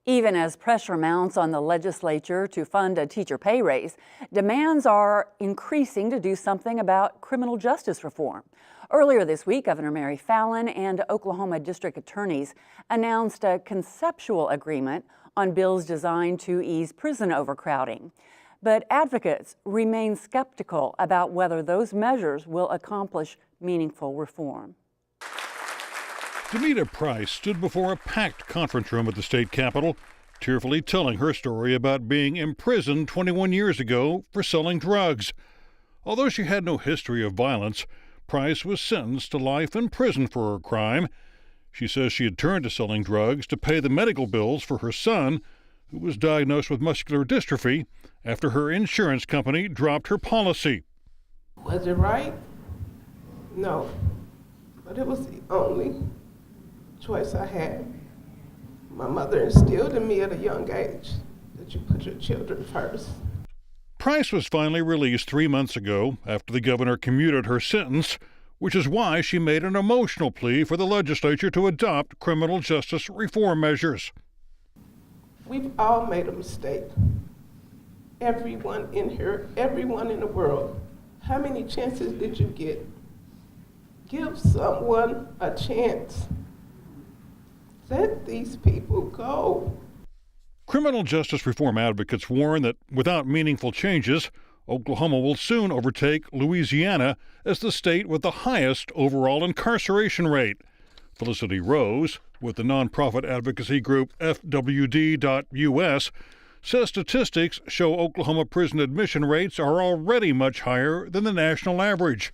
Even as pressure mounts on the legislature to fund a teacher pay raise, demands are increasing to do something about criminal justice reform. Earlier this week, Governor Mary Fallin and Oklahoma district attorneys announced a conceptual agreement on bills designed to ease prison overcrowding. But advocates remain skeptical about whether those measures will accomplish meaningful reform. Demita Price stood before a packed conference room at the state capitol, tearfully telling her story about being imprisoned 21 years ago for selling drugs. Although she had no history of violence, Price was sentenced to life in prison for her crime. She says she had turned to selling drugs to pay the medical bills for her son, who was diagnosed with muscular dystrophy after her insurance company dropped her policy. Was it right? No, but it was the only choice I had. My mother instilled in me at a young age that you put your children first. Price was finally released 3 months ago after the governor commuted her sentence, which is why she made an emotional plea for the legislature to adopt criminal justice reform measures. We've all made a mistake. Everyone in here, everyone in the world. How many chances did you get? Give someone a chance. Let these people go. Criminal justice reform advocates warn that without meaningful changes, Oklahoma will soon overtake Louisiana as the state with the highest overall incarceration rate. Felicity Rose, with the nonprofit advocacy group FWD.US, says statistics show Oklahoma prison admission rates are already much higher than the national average.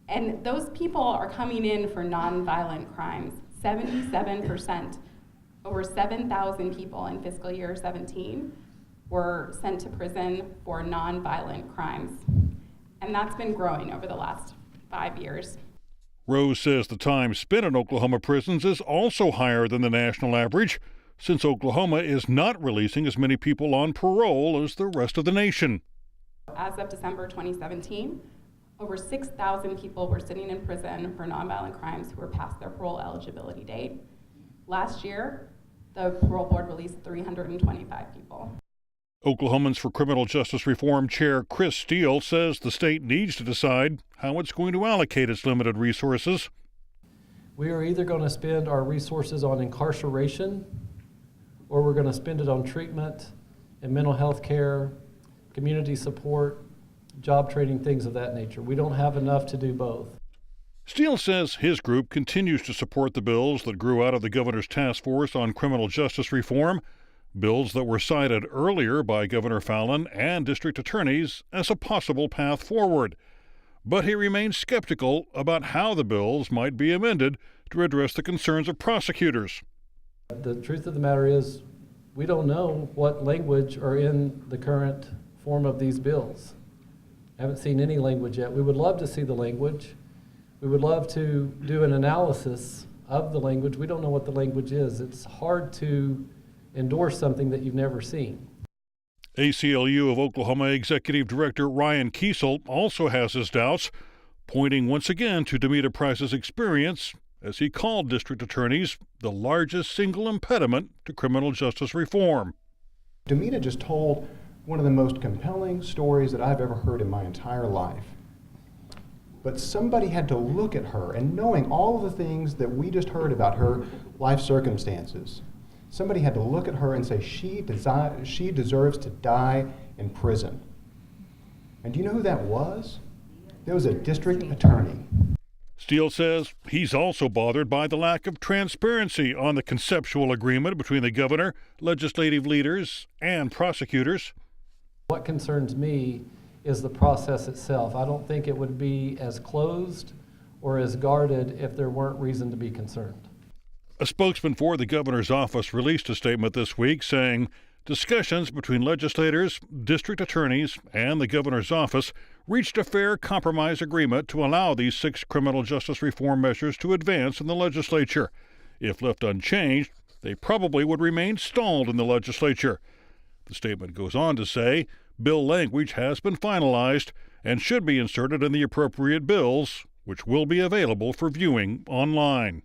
And those people are coming in for nonviolent crimes. 77%, over 7,000 people in fiscal year 17 were sent to prison for nonviolent crimes. And that's been growing over the last 5 years. Rose says the time spent in Oklahoma prisons is also higher than the national average, since Oklahoma is not releasing as many people on parole as the rest of the nation. As of December 2017, over 6,000 people were sitting in prison for nonviolent crimes who were past their parole eligibility date. Last year, the parole board released 325 people. Oklahomans for Criminal Justice Reform Chair Chris Steele says the state needs to decide how it's going to allocate its limited resources. We are either going to spend our resources on incarceration, or we're going to spend it on treatment and mental health care, community support, job training, things of that nature. We don't have enough to do both. Steele says his group continues to support the bills that grew out of the governor's task force on criminal justice reform, bills that were cited earlier by Governor Fallin and district attorneys as a possible path forward. But he remains skeptical about how the bills might be amended to address the concerns of prosecutors. The truth of the matter is, we don't know what language are in the current form of these bills. I haven't seen any language yet. We would love to see the language. We would love to do an analysis of the language. We don't know what the language is. It's hard to endorse something that you've never seen. ACLU of Oklahoma Executive Director Ryan Kiesel also has his doubts, pointing once again to Demita Price's experience as he called district attorneys the largest single impediment to criminal justice reform. Demita just told one of the most compelling stories that I've ever heard in my entire life. But somebody had to look at her, and knowing all of the things that we just heard about her life circumstances, somebody had to look at her and say she deserves to die in prison. And do you know who that was? It was a district attorney. Steele says he's also bothered by the lack of transparency on the conceptual agreement between the governor, legislative leaders, and prosecutors. What concerns me is the process itself. I don't think it would be as closed or as guarded if there weren't reason to be concerned. A spokesman for the governor's office released a statement this week saying discussions between legislators, district attorneys, and the governor's office reached a fair compromise agreement to allow these 6 criminal justice reform measures to advance in the legislature. If left unchanged, they probably would remain stalled in the legislature. The statement goes on to say bill language has been finalized and should be inserted in the appropriate bills, which will be available for viewing online.